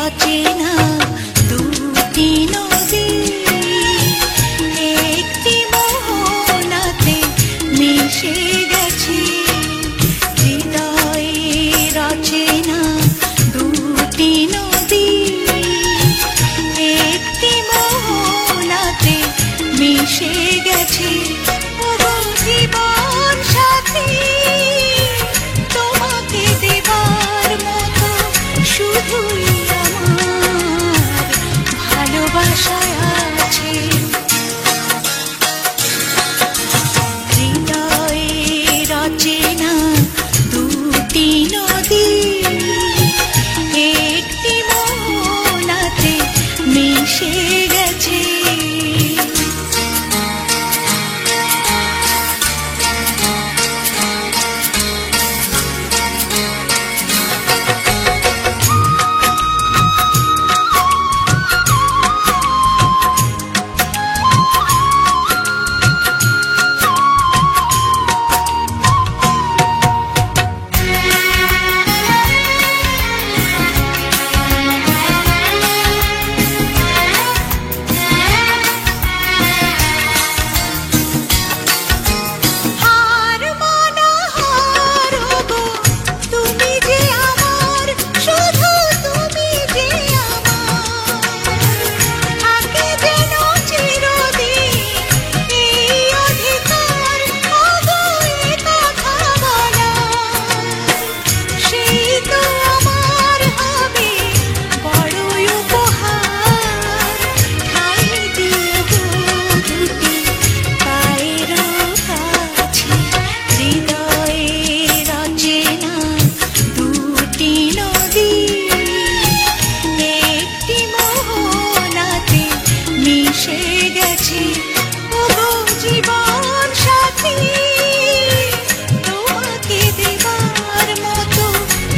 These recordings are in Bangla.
অচেনা দুটি নদী, একটি মোহনাতে মিশে গেছে। হৃদয়ের অচেনা দুটি নদী, একটি মোহনাতে মিশে গেছে। জীবন সাথী, তোমাকে দেবার মতো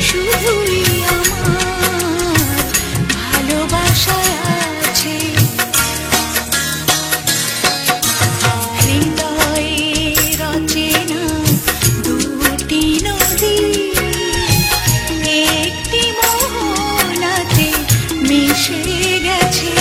শুধুই আমার ভালোবাসায় আছে। হৃদয়ের অচেনা দুটি নদী, একটি মোহনাতে মিশে গেছে।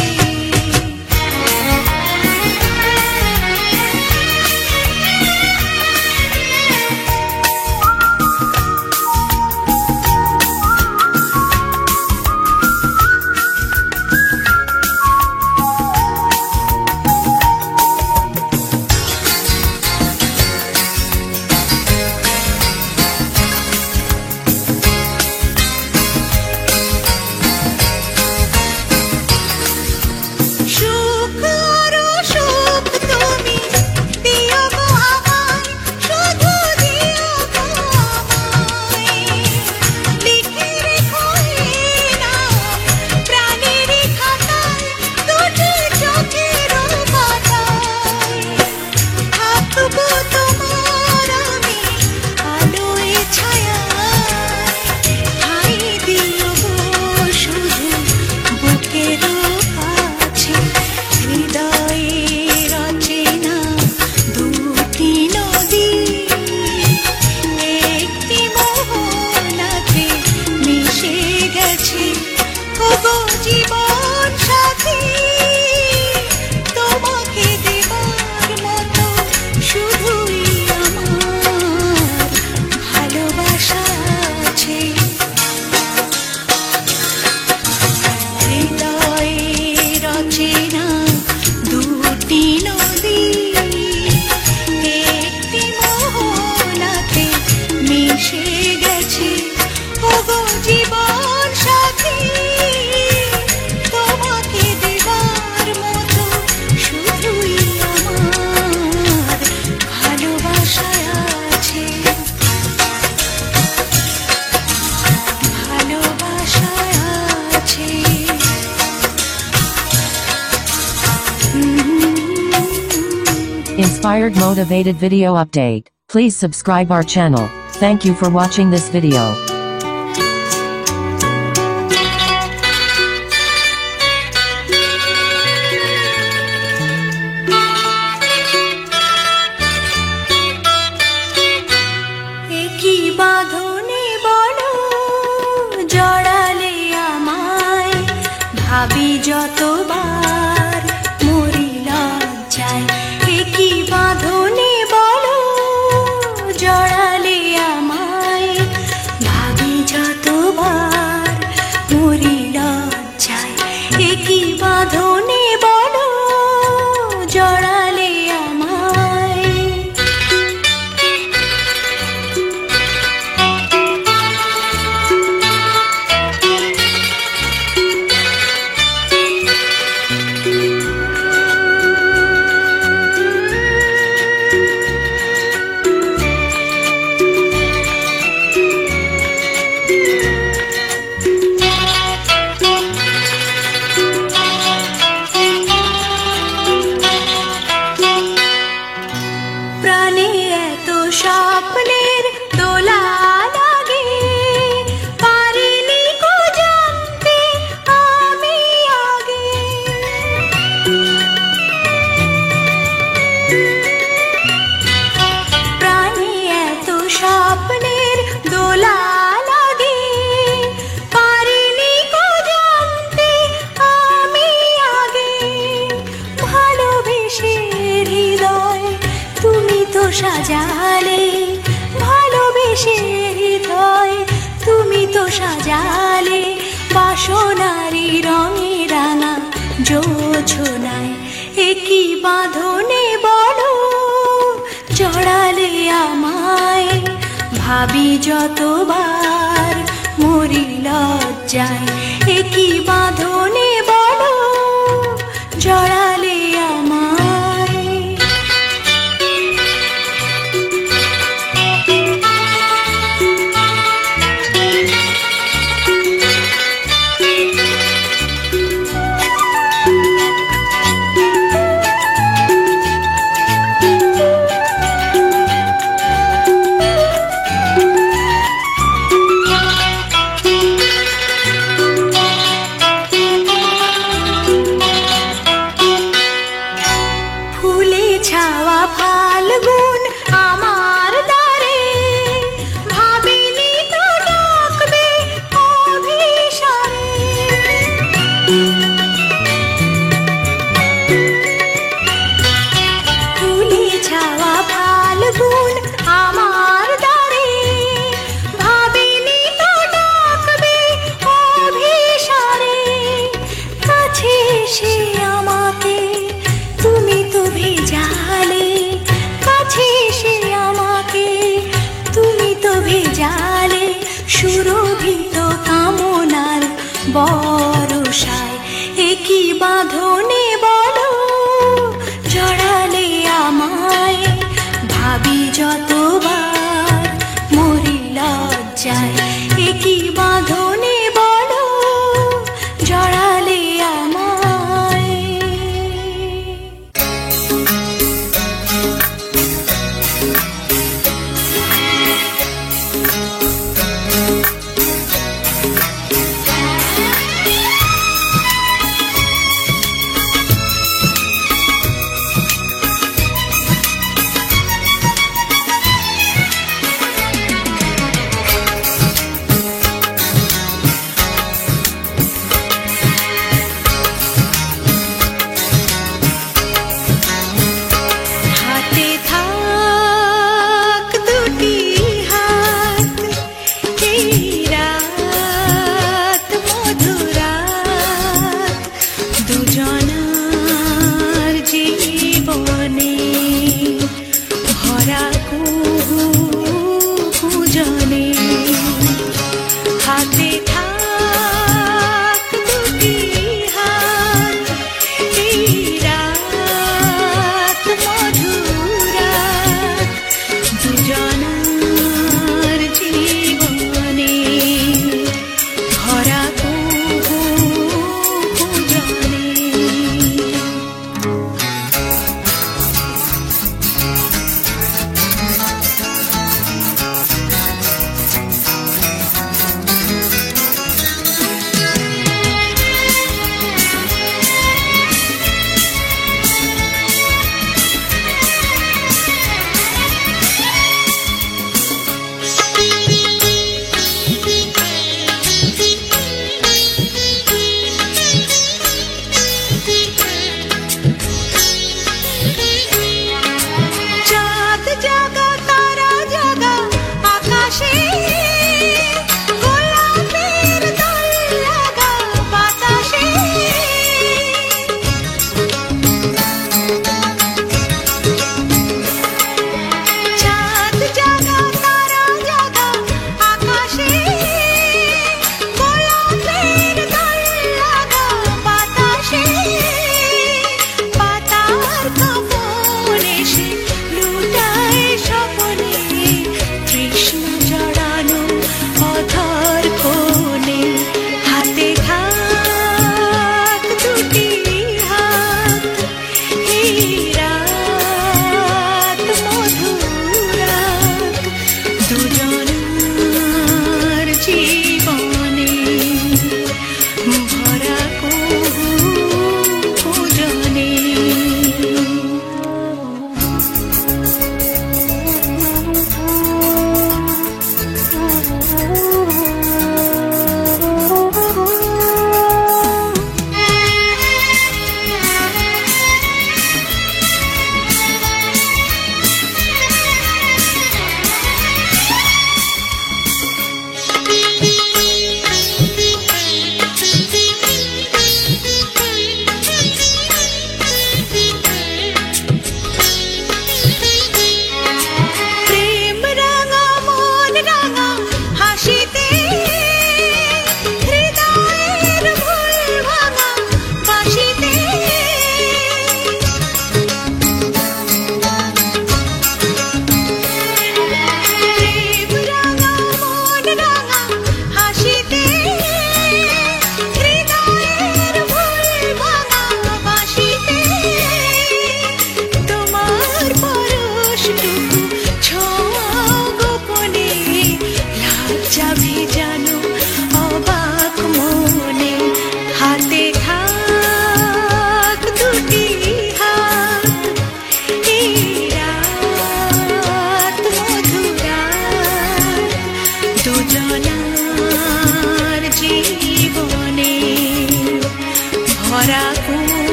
Inspired motivated video update. Please subscribe our channel. Thank you for watching this video. বাঁধনে বলো জড়ালে আমায় জোছনায় একই বাঁধনে বলো জড়ালে আমায় ভাবি যতবার মরি লজ্জায় একই বাঁধনে বলো জড়ালে আমায় ছাওয়া ফাল্গুন আমার দ্বারে ভাবিনি তো ডাকবে অভিসারে ফুলে ছাওয়া ফাল্গুন আমার দ্বারে ভাবিনি তো ডাকবে অভিসারে কাছে এসে আমাকে তুমি তো ভেজালে কাছে এসে আমাকে তুমি তো ভেজালে সুরভিত কামনার বরসায় একই বাঁধনে বলো জড়ালে আমায় ভাবি যতবার মরি লজ্জায় একই বাঁধনে বলো জড়ালে আমায়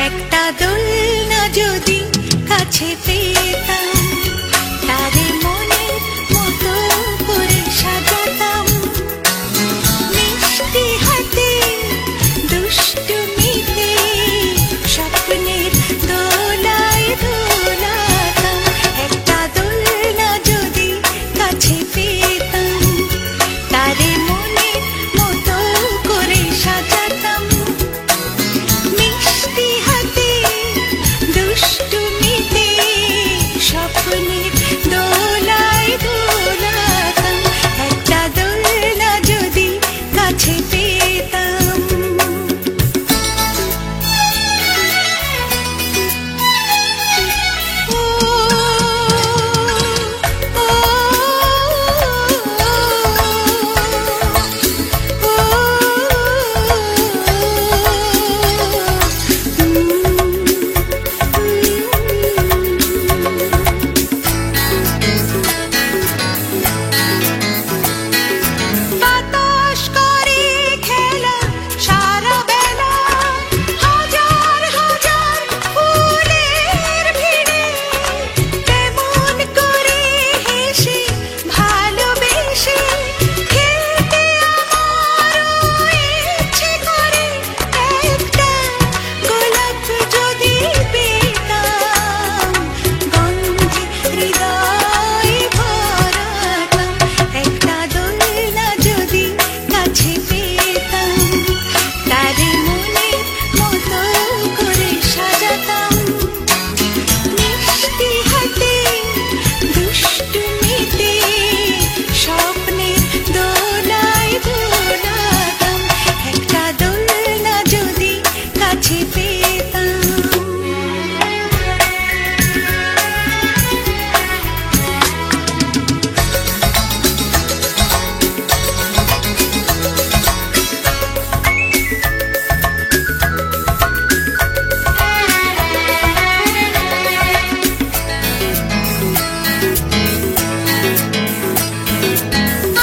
একটা দোলনা যদি কাছে পেতাম, তারে মনের মতো করে সাজাতাম, মিষ্টি হাতে দুষ্টুমিতে স্বপ্নের দোলায় দোলাতাম। একটা দোলনা যদি কাছে পেতাম, তারে মনের মতো করে সাজাতাম, মিষ্টি হাতে দুষ্টুমিতে স্বপ্নের দোলায় দোলাতাম। একটা দোলনা যদি কাছে পেতাম। ও, ও, বাতাস করে খেলা সারা বেলা, হাজার হাজার ফুলের ভিড়ে, কেমন করে হেসে ভালোবেসে খেলতে আমারও ইচ্ছে করে। একটা গোলাপ যদি পেতাম, গন্ধে হৃদয় ভরাতাম। একটা দোলনা যদি কাছে পেতাম, তারে মনের মতো করে সাজাতাম, মিষ্টি হাতে দুষ্টুমিতে স্বপ্নের দোলায় দোলাতাম। একটা দোলনা যদি কাছে পেতাম।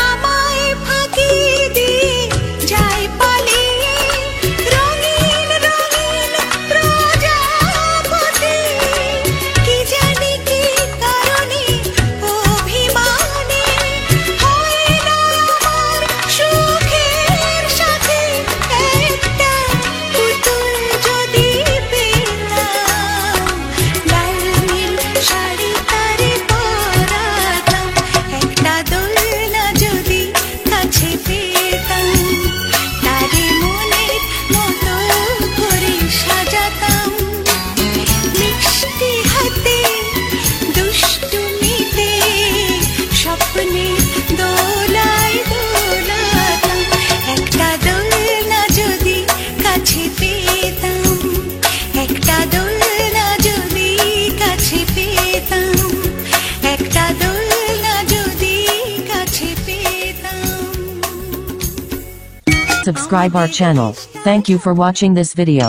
আমায় ফাঁকি দিয়ে যায় পালিয়ে রঙিন রঙিন প্রজাপতি, কি জানি কি কারণে অভিমানে হয় না আমার সুখের সাথে। একটা পুতুল যদি পেতাম, লাল নীল শাড়ি তারে পরাতাম। একটা দোলনা যদি কাছে পেতাম, তারে মনের মতো করে সাজাতাম, মিষ্টি হাতে দুষ্টুমিতে স্বপ্নের দোলায় দোলাতাম। একটা দোলনা যদি কাছে পেতাম, একটা দোলনা যদি কাছে পেতাম, একটা দোলনা যদি কাছে পেতাম। Subscribe our channel. Thank you for watching this video.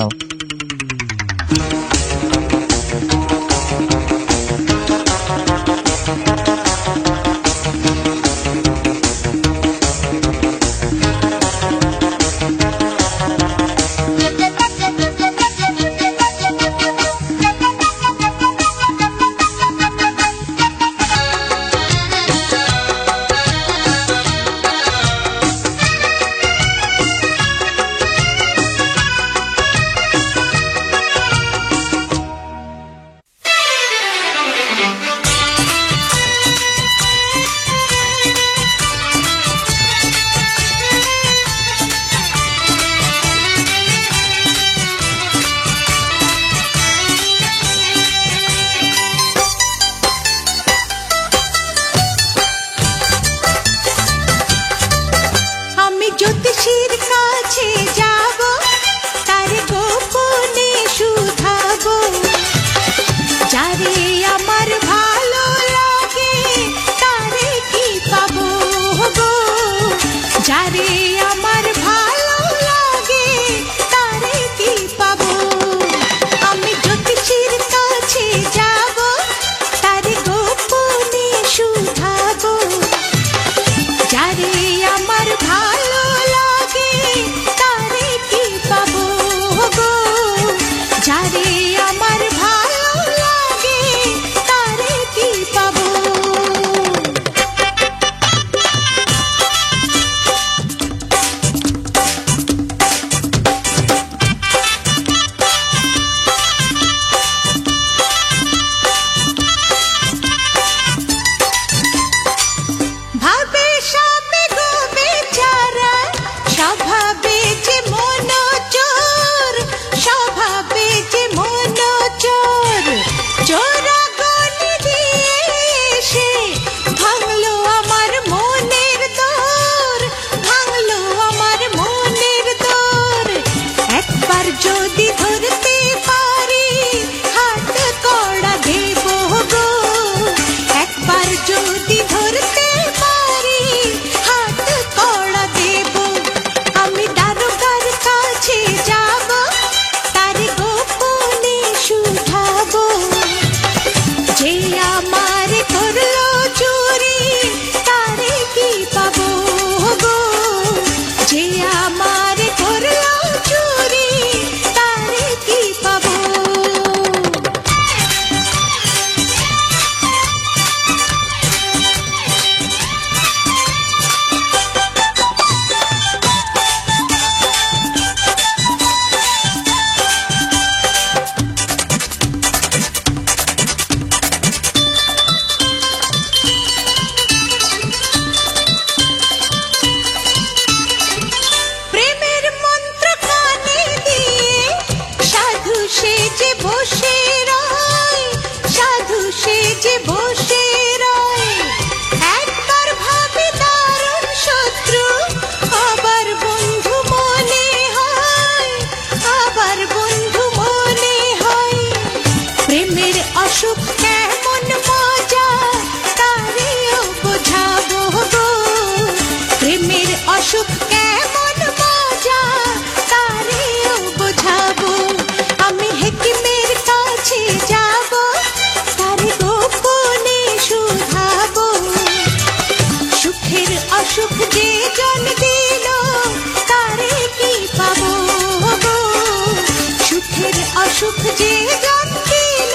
সুখ যে জানছিল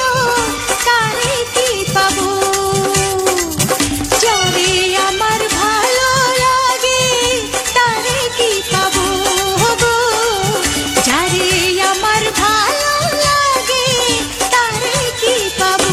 তারে কি পাবো, যারে আমার ভালো লাগে তারে কি পাবো গো, যারে আমার ভালো লাগে তারে কি পাবো।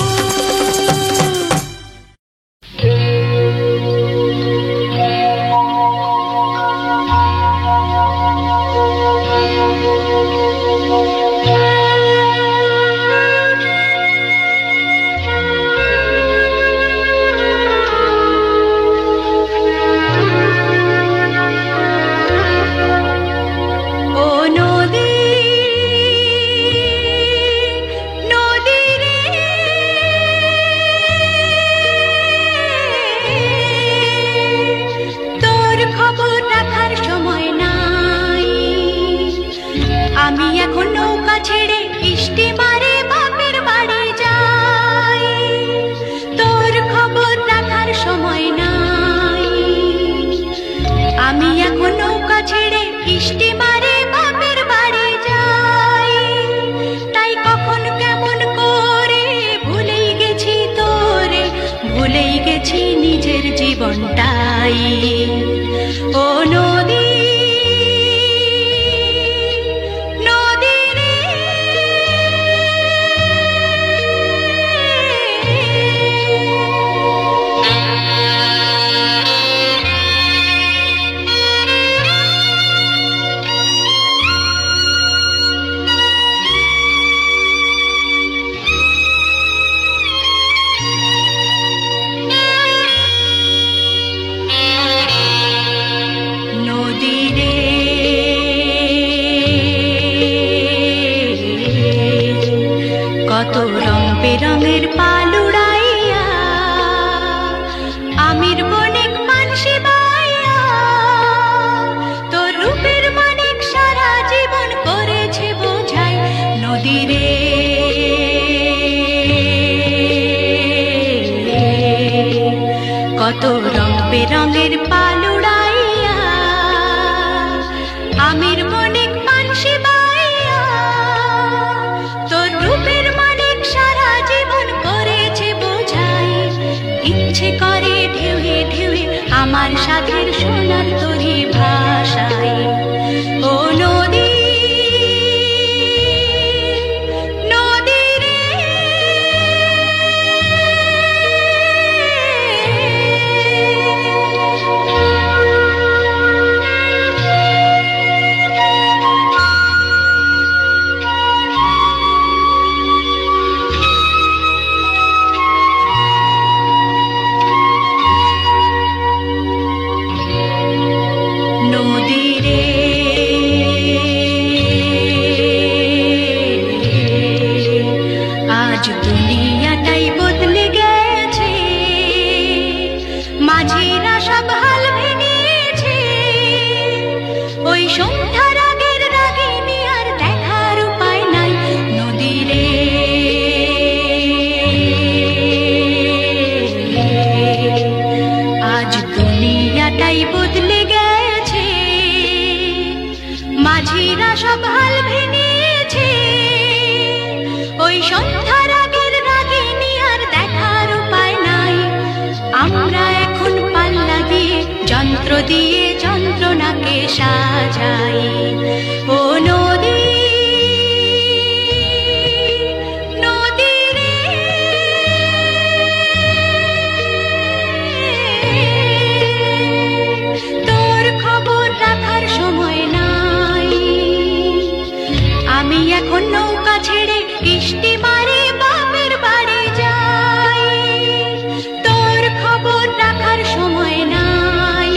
ও নদী নদী রে, তোর খবর রাখার সময় নাই, আমি এখন নৌকা ছেড়ে স্টিমারে বাপের বাড়ি যাই, তোর খবর রাখার সময় নাই, আমি এখন নৌকা ছেড়ে স্টিমারে বাপের বাড়ি যাই, তাই কখন কেমন করে ভুলেই গেছি তোরে, ভুলেই গেছি নিজের জীবনটাই। ও নদী নদী রে, নদী রে, কত রং বেরঙের পাল উড়াইয়া আমির বণিক মানসি বাইয়া, তোর রূপের মানিক সারা জীবন করেছে বোঝাই। নদী রে, কত রং বেরঙের পাল উড়াইয়া আমির বণিক মানসি বাইয়া, তোর রূপের মানিক সারা জীবন করেছে বোঝাই। ইচ্ছে করে ঢেউয়ে ঢেউয়ে আমার সাথের সোনার তরি ভাষায়। ও নদী নদী রে, নদী রে, আজ দুনিয়াটাই বদলে গেছে, মাঝিরা সব হাল ভেঙেছে, ওই সন্ধ্যার আগের রাগিনী আর দেখার উপায় নাই। নদী রে, আজ দুনিয়াটাই বদলে গেছে, মাঝিরা সব হাল ভেঙেছে, ওই সন্ধ্যার আগের রাগিনী আর দেখার উপায় নাই। আমরা এখন পাল্লা দিয়ে যন্ত্র দিয়ে যন্ত্রণাকে সাজাই। ও নদী নদী রে, তোর খবর রাখার সময় নাই, আমি এখন নৌকা ছেড়ে স্টিমারে বাপের বাড়ি যাই, তোর খবর রাখার সময় নাই,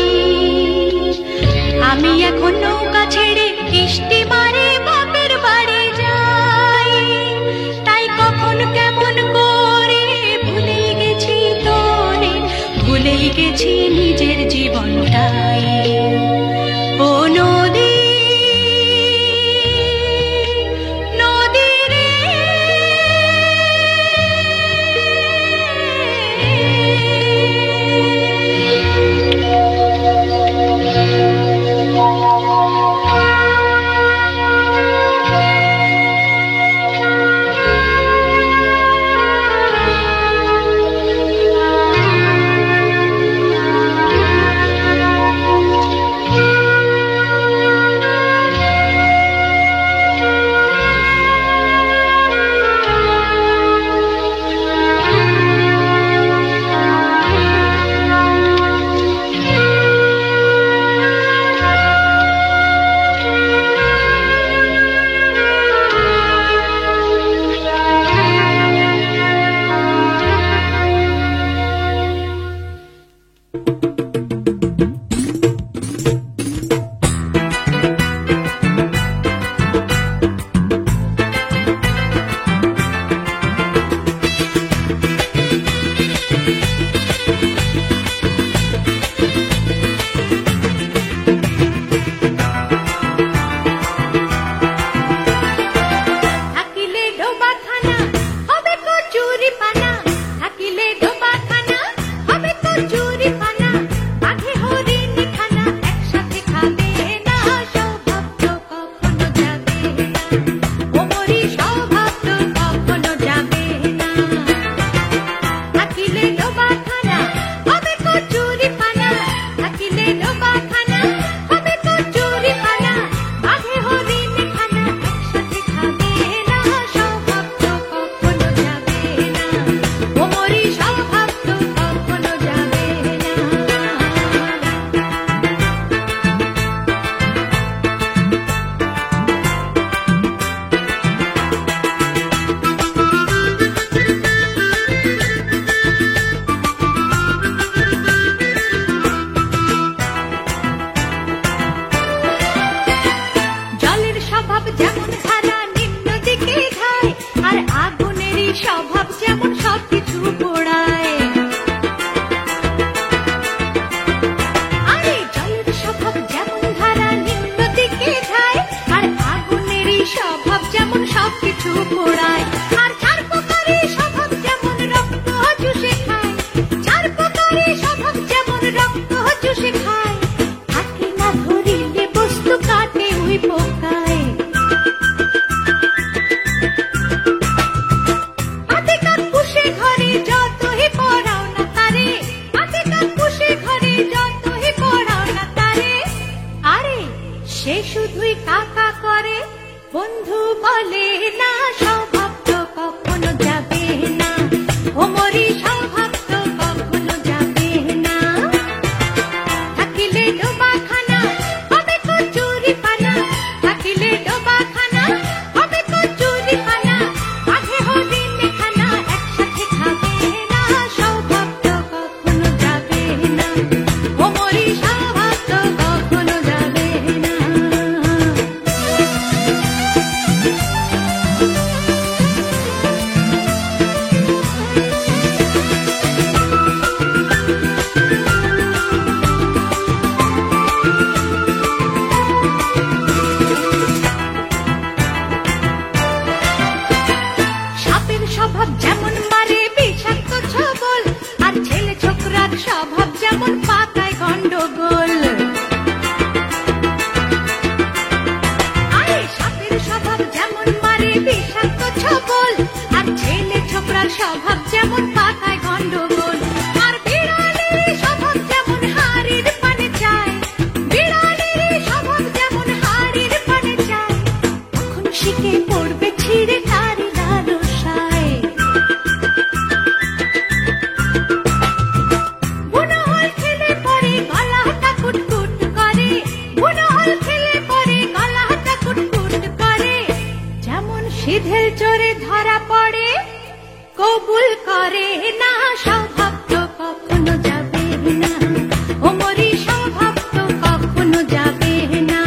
আমি এখন নৌকা ছেড়ে স্টিমারে বাপের বাড়ি যাই, তাই কখন কেমন করে ভুলেই গেছি তোরে, ভুলেই গেছি নিজের জীবনটাই। ও নদী নদী সিধেল চোরে ধরা পড়ে কবুল করে না স্বভাব তো কখনো যাবে না ও মরি স্বভাব তো কখনো যাবে না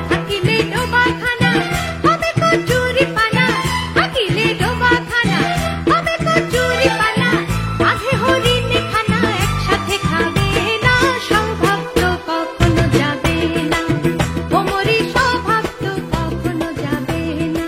থাকিলে ডোবাখানা হবে কচুরি পানা থাকিলে ডোবাখানা হবে কচুরি পানা আধে হরিণ খানা একসাথে খাবে না স্বভাব তো কখনো যাবে না ও মরি স্বভাব তো কখনো যাবে না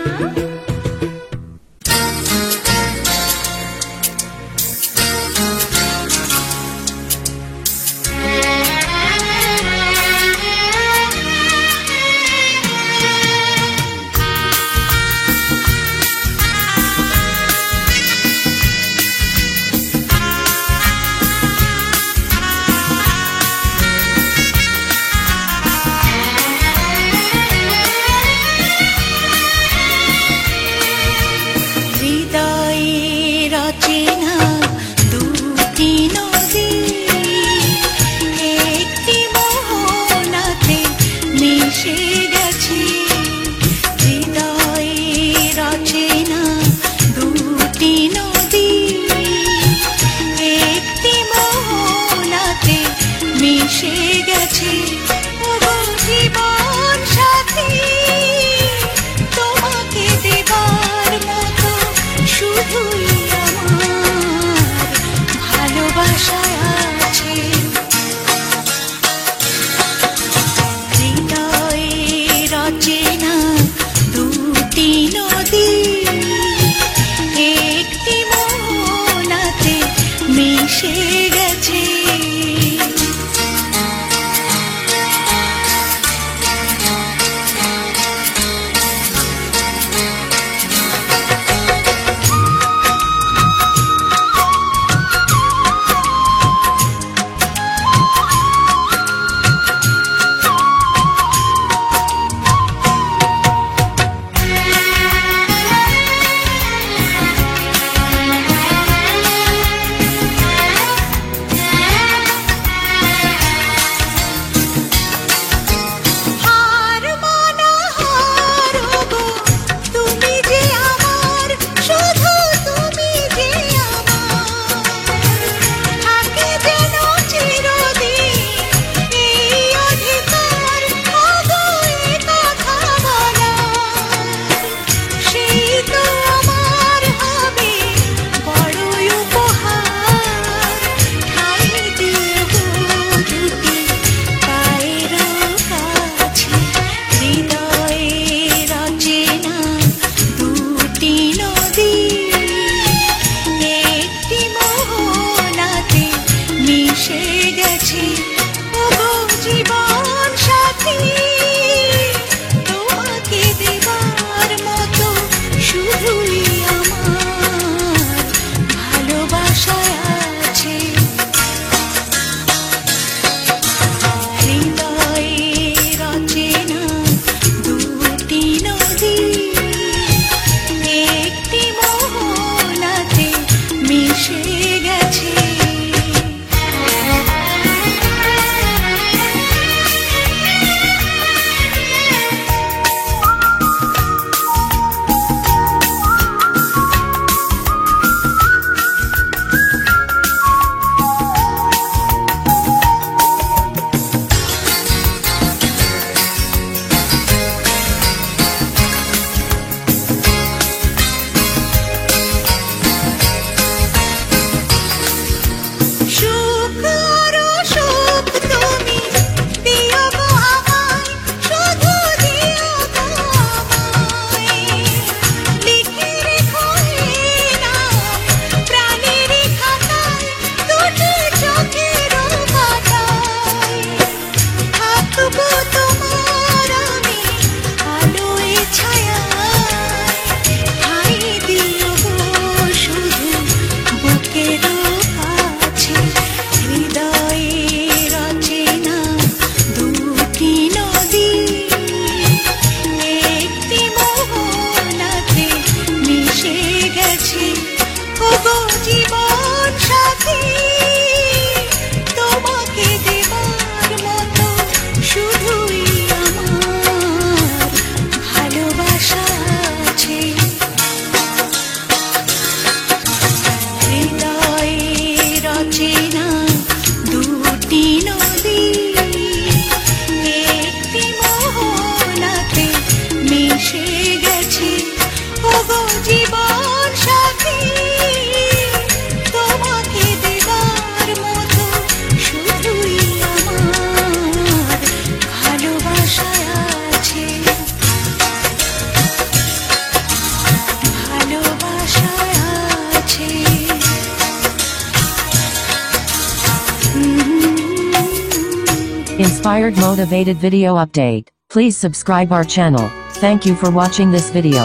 Inspired motivated video update. Please subscribe our channel. Thank you for watching this video.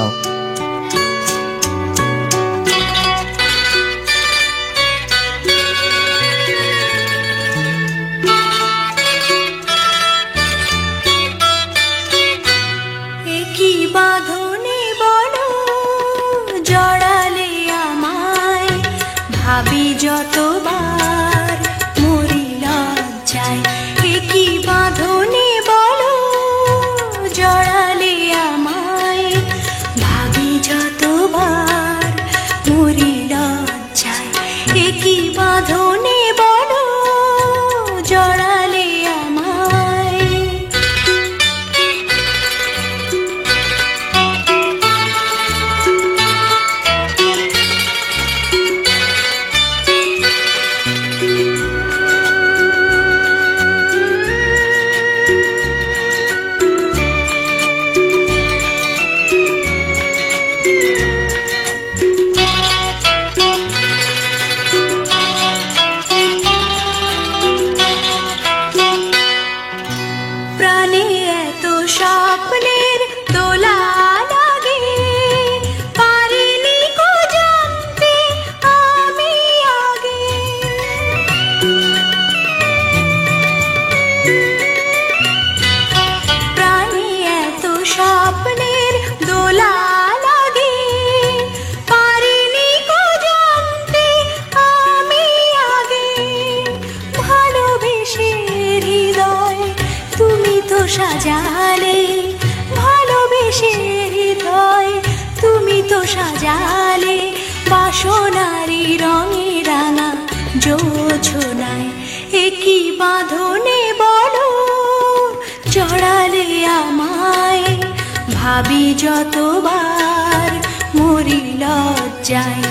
একই বাঁধনে বলো জড়ালে আমায়, ভাবি যতবার মরি লজ্জায়। একই বাঁধনে বলো জড়ালে আমায়, ভাবি যতবার মরি লজ্জায়। একই বাঁধনে বলো জড়ালে আমায়। প্রাণে এত স্বপ্নের দোলা লাগে, পারিনি কো জানতে আমি আগে। প্রাণে এত স্বপ্নের দোলা লাগে, পারিনি কো জানতে আমি আগে। ভালোবেসে হৃদয় তুমি তো সাজালে, ভালোবেসে হৃদয় তুমি তো সাজালে, বাসনারি রঙে রাঙা জোছনায়। একই বাঁধনে বলো জড়ালে আমায়, ভাবি যতবার মরি লজ্জায়।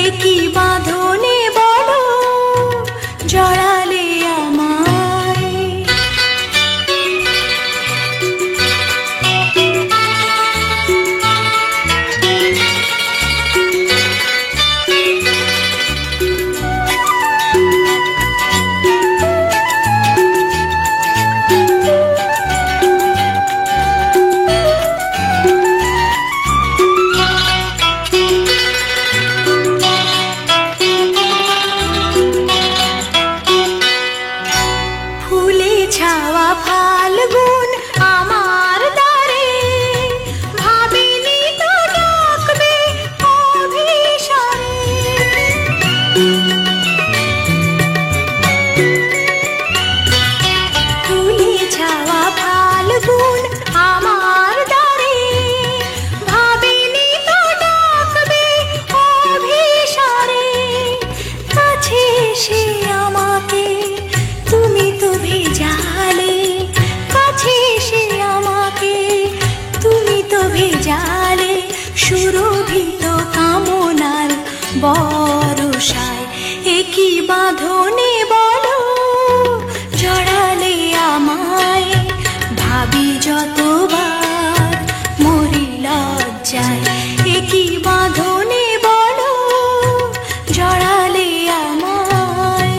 একই বাঁধনে বলো জড়ালে আমায়। ফুলে ছাওয়া ফাল্গুন আমার দ্বারে, ভাবিনি তো ডাকবে অভিসারে। ফুলে ছাওয়া ফাল্গুন আমার দ্বারে, ভাবিনি তো ডাকবে অভিসারে। কাছে এসে আমাকে তুমি তো ভেজালে, কাছে এসে আমাকে তুমি তো ভেজালে, সুরভিত কামনার বরসায়। একই বাঁধনে বলো জড়ালে আমায়, ভাবি যতবার মরি লজ্জায়। একই বাঁধনে বলো জড়ালে আমায়।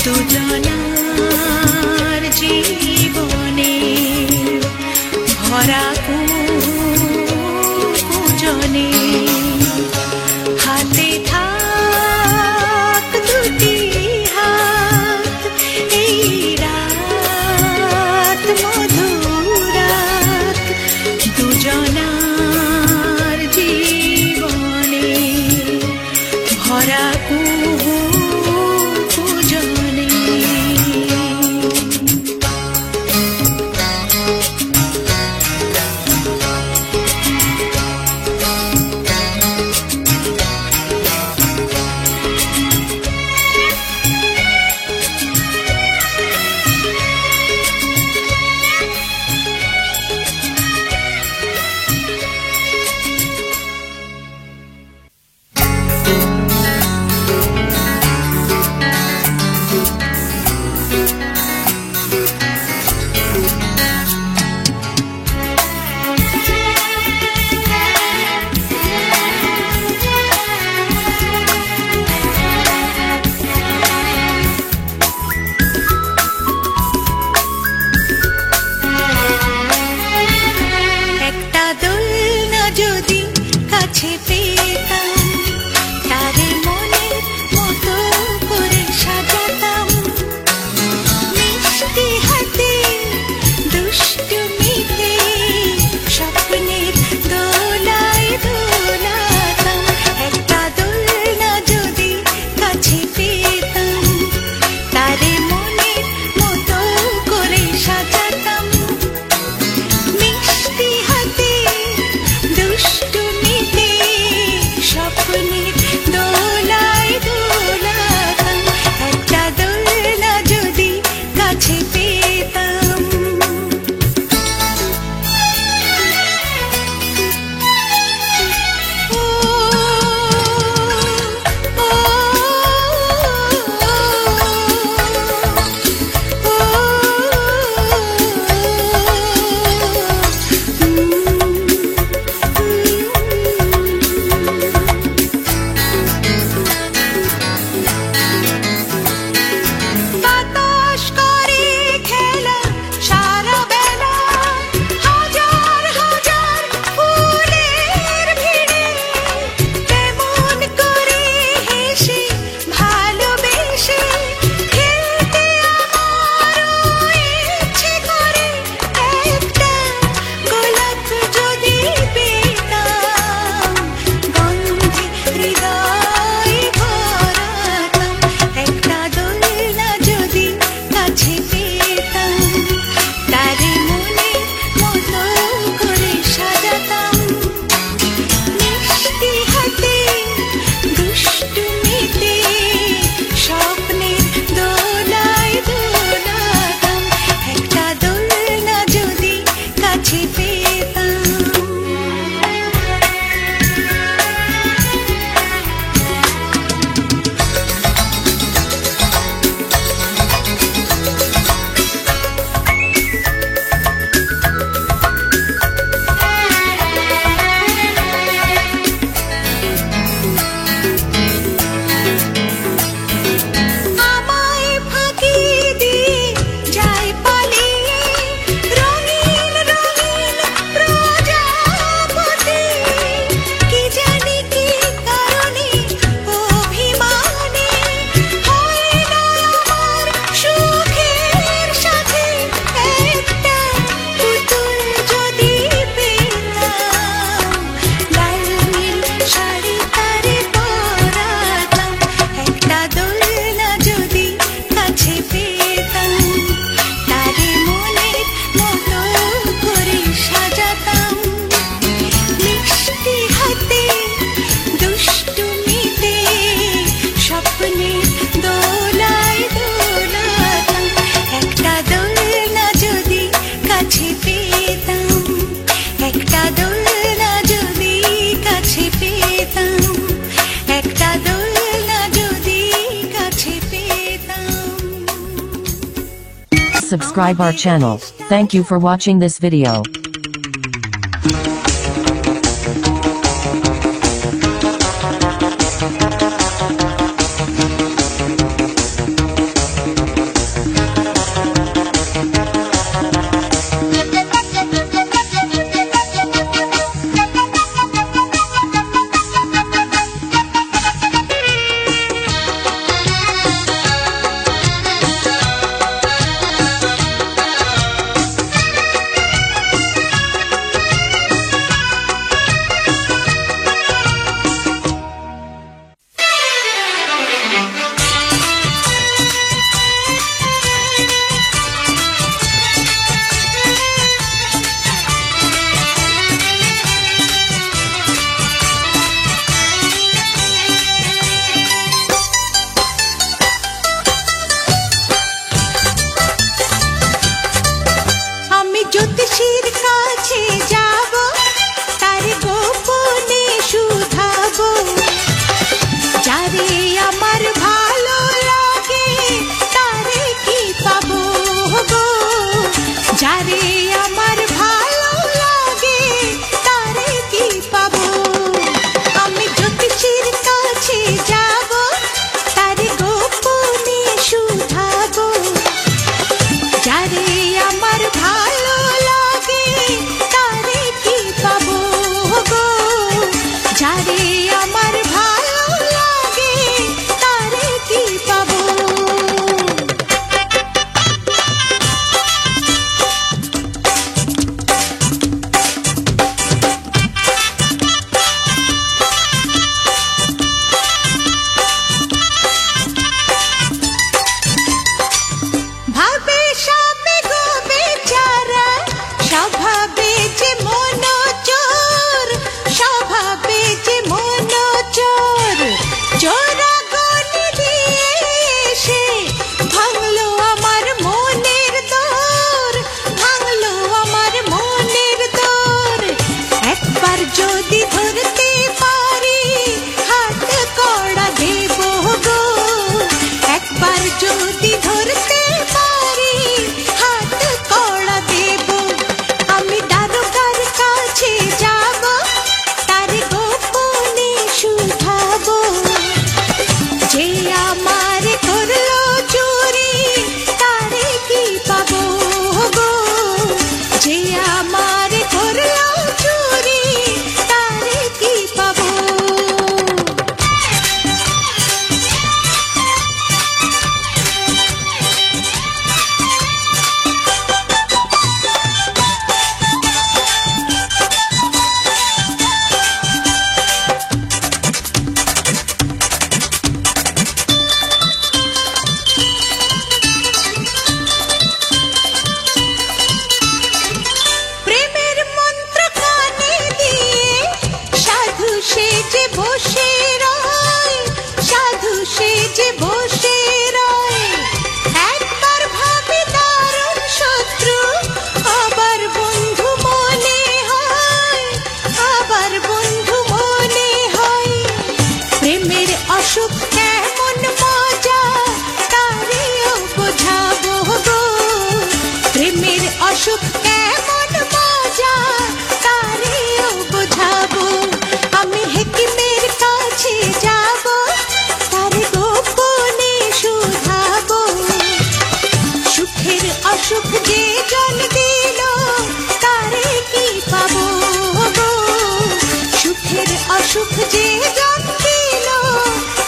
দুজনার জীবনে ভরা পূজনে হাতে থাক দুটি হাত এই রাত মধুরাত দুজনার জীবনে ভরা পূজনে কাছে পেতাম তারে মনের মতো করে সাজাতাম মিষ্টি হাতে দুষ্টুমিতে স্বপ্নের দোলায় দোলাতাম একটা দোলনা যদি কাছে পেতাম তারে মনের মতো করে সাজাতাম মিষ্টি হাতে দুষ্টুমিতে স্বপ্নের দোলায় দোলাতাম একটা দোলনা যদি কাছে পেতাম ও বাতাস করে খেলা সারা বেলা হাজার হাজার ফুলের ভিড়ে কেমন করে হেসে ভালোবেসে খেলতে আমারও ইচ্ছে করে একটা গোলাপ যদি পেতাম গন্ধে হৃদয় ভরাতাম একটা দোলনা যদি কাছে পেতাম তারে মনের মতো করে সাজাতাম মিষ্টি হাতে দুষ্টুমিতে স্বপ্নের দোলায় দোলাতাম একটা দোলনা যদি কাছে পেতাম আমায় ফাঁকি দিয়ে যায় পালিয়ে রঙিন রঙিন প্রজাপতি কি জানি কি কারণে অভিমানে হয় না আমার সুখের সাথে একটা পুতুল যদি পেতাম লাল নীল শাড়ি তারে পরাতাম একটা দোলনা যদি কাছে পেতাম তারে মনের মতো করে সাজাতাম মিষ্টি হাতে দুষ্টুমিতে স্বপ্নের দোলায় দোলাতাম একটা দোলনা যদি কাছে পেতাম একটা দোলনা যদি কাছে পেতাম একটা দোলনা যদি কাছে পেতাম Subscribe our channel. Thank you for watching this video. যে জন দিল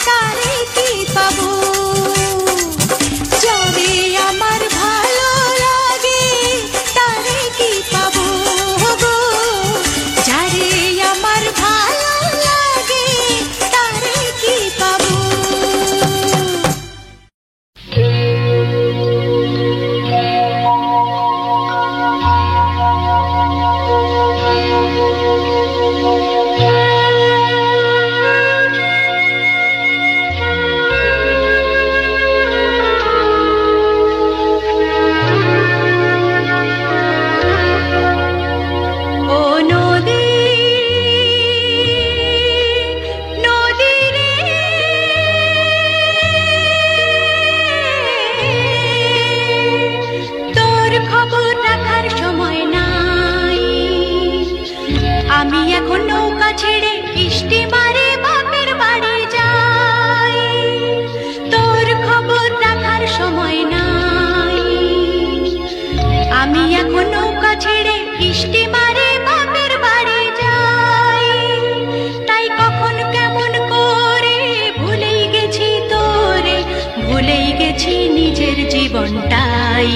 তারে কি পাবো, যারে আমার ভালো লাগে তারে কি পাবো গো, যারে আমার ভালো লাগে তারে কি পাবো। ও নদী নদী রে, তোর খবর রাখার সময় নাই, আমি এখন নৌকা ছেড়ে স্টিমারে বাপের বাড়ি যাই, তোর খবর রাখার সময় নাই, আমি এখন নৌকা ছেড়ে স্টিমারে বাপের বাড়ি যাই, তাই কখন কেমন করে ভুলেই গেছি তোরে, ভুলেই গেছি নিজের জীবনটাই।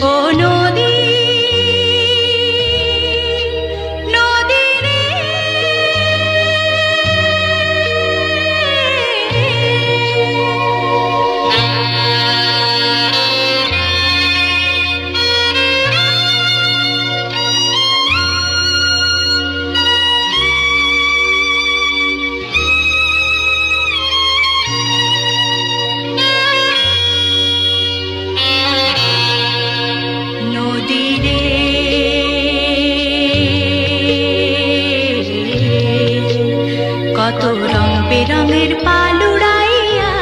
ও নদী নদী রে, নদী রে, কত রং বেরঙের পালুড়াইয়া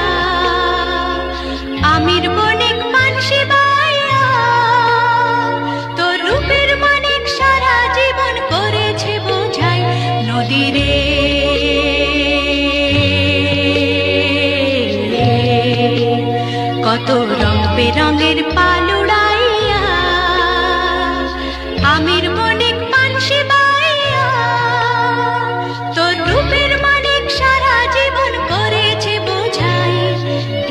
আমির বণিক মানসি বাইয়া, তোর রূপের মানিক সারা জীবন করেছে বোঝাই। নদী রে, কত রং বেরঙের পালুড়াইয়া আমির বণিক মানসি বাইয়া, তোর রূপের মানিক সারা জীবন করেছে বোঝাই।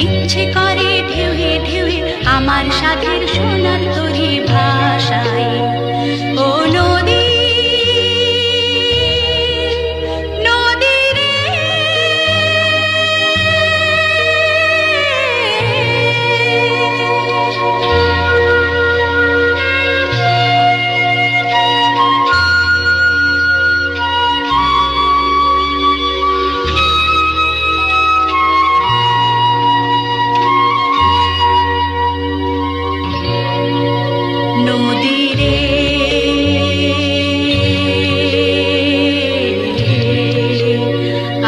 ইচ্ছে করে ঢেউয়ে ঢেউয়ে আমার সাথের সোনার তরি ভাষায়। ও নদী নদী রে, নদী রে,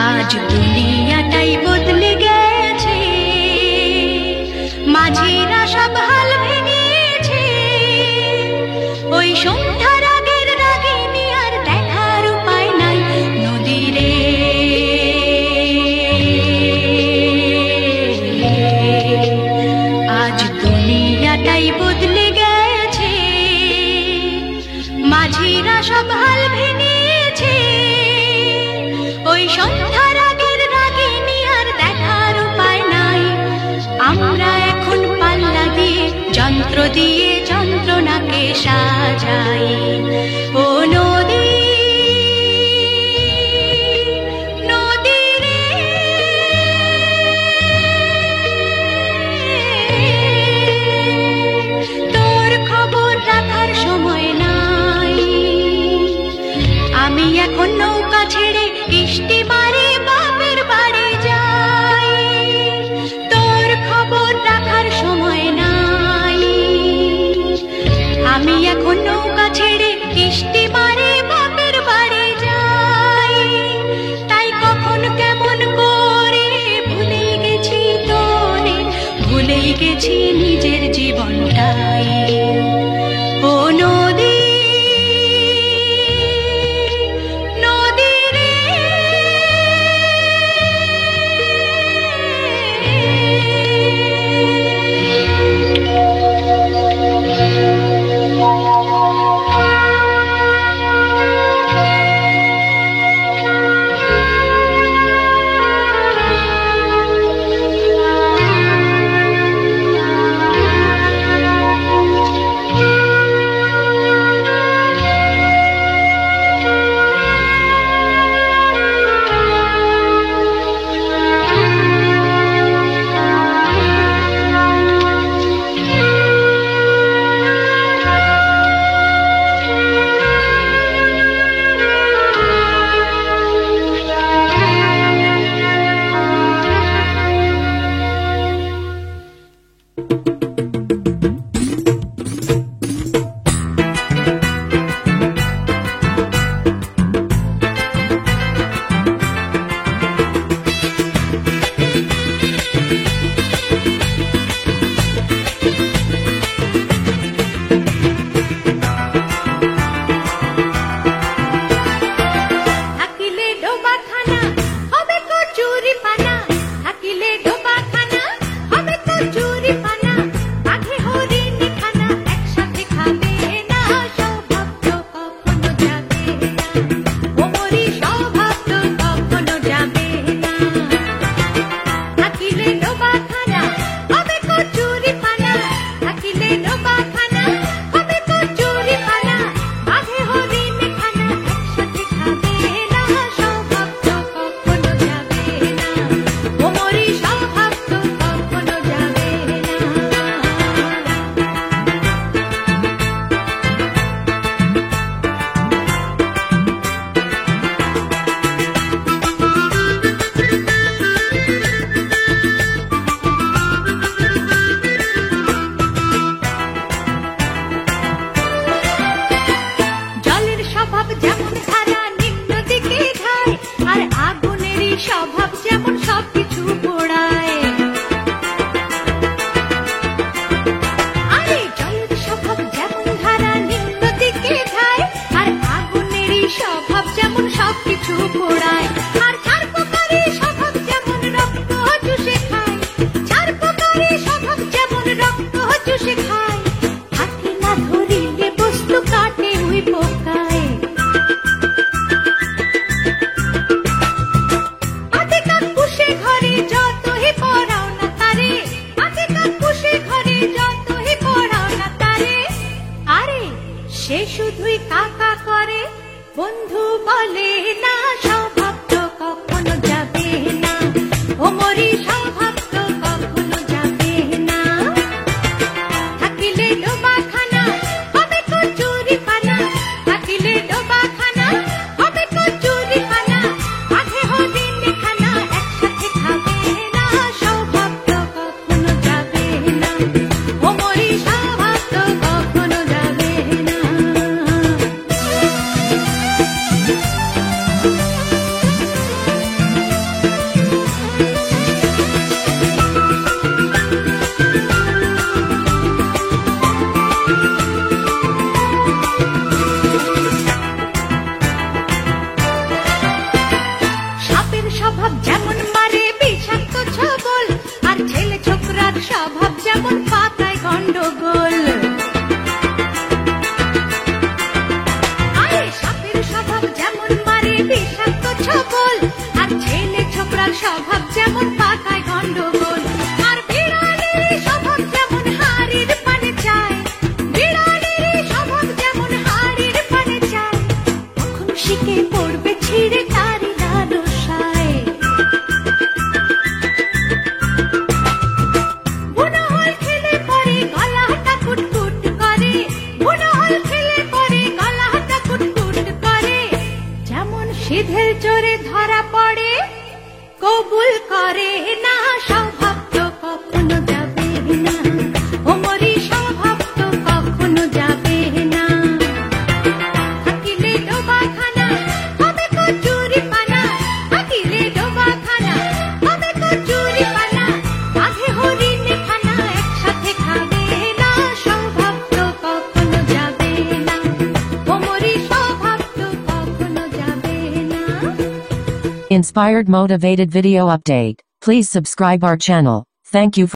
আজ দুনিয়াটাই বদলে গেছে, মাঝিরা সব হাল ভেঙেছে, ওই সন্ধ্যার আগের রাগিনী আর দেখার উপায় নাই। নদী রে, আজ দুনিয়াটাই বদলে গেছে, মাঝিরা সব হাল ভেঙেছে, ওই সন্ধ্যার আগের রাগিনী আর দেখার উপায় নাই। আমরা এখন পাল্লা দিয়ে যন্ত্র দিয়ে যন্ত্রণাকে সাজাই। ও নদী নদী রে, তোর খবর রাখার সময় নাই, আমি এখন নৌকা ছেড়ে স্টিমারে বাপের বাড়ি যাই, তোর খবর রাখার সময় নাই, আমি এখন নৌকা ছেড়ে স্টিমারে বাপের বাড়ি যাই, তাই কখন কেমন করে ভুলেই গেছি তোরে, ভুলেই গেছি নিজের জীবনটাই। ও নদী নদী রে, কচুরি পানা বাঘে হরিণ খানা একসাথে খাবে না স্বভাব তো কখনো যাবে না ও মরি স্বভাব তো কখনো যাবে না থাকিলে ডোবা খানা হবে কচুরি পানা থাকিলে ডোবা খানা হবে কচুরি পানা বাঘে হরিণ খানা একসাথে খাবে না স্বভাব তো কখনো যাবে না ও মরি স্বভাব তো কখনো যাবে না জলের স্বভাব যেমন ধারা নিম্ন দিকে ধায় আর আগুনেরই স্বভাব যেমন সবকিছু পোড়ায় আরে জলের স্বভাব যেমন ধারা নিম্ন দিকে ধায় আর আগুনেরই স্বভাব যেমন সবকিছু পোড়ায় আর চার প্রকারের স্বভাব যেমন রক্ত চুষে খায় চার প্রকারের স্বভাব যেমন রক্ত চুষে খায় হাতে না ধরিলে বস্তু কাটে ওই পোকায় হাতে কাক পুষে ঘরে যতই পড়াও না তারে হাতে কাক পুষে ঘরে যতই পড়াও না তারে আরে সে শুধুই কাকা করে বন্ধু বলে না স্বভাব তো কখনো যাবে না ও মরি স্বভাব তো কখনো যাবে না থাকিলে ডোবা খানা হবে কচুরি পানা থাকিলে ডোবা খানা হবে কচুরি পানা বাঘে হরিণ খানা একসাথে খাবে না স্বভাব তো কখনো যাবে না ও মরি স্বভাব তো কখনো যাবে না সাপের স্বভাব যেমন মারে বিষাক্ত ছবল আর ছেলে ছোকরার স্বভাব যেমন পাতায় গন্ডগোল আরে সাপের স্বভাব যেমন মারে বিষাক্ত ছবল আর ছেলে ছোকরার স্বভাব যেমন পাতায় গন্ডগোল আর বিড়ালের স্বভাব যেমন হাড়ির পানে চায় বিড়ালের স্বভাব যেমন হাড়ির পানে চায় কখন শিখে পড়বে ছিঁড়ে তারি রসায় বুনো হল খেলে পরে গলাটা কুটকুট করে বুনো হল খেলে পরে গলাটা কুটকুট করে যেমন সিধেল চোরে ধরা পড়ে কবুল করে না স্বভাব তো কখনো যাবে না ও মরি স্বভাব তো কখনো যাবে না থাকিলে ডোবা খানা হবে কচুরি পানা থাকিলে ডোবা খানা হবে কচুরি পানা বাঘে হরিণ খানা একসাথে খাবে না স্বভাব তো কখনো যাবে না ও মরি স্বভাব তো কখনো যাবে না Inspired motivated video update. Please subscribe our channel. Thank you for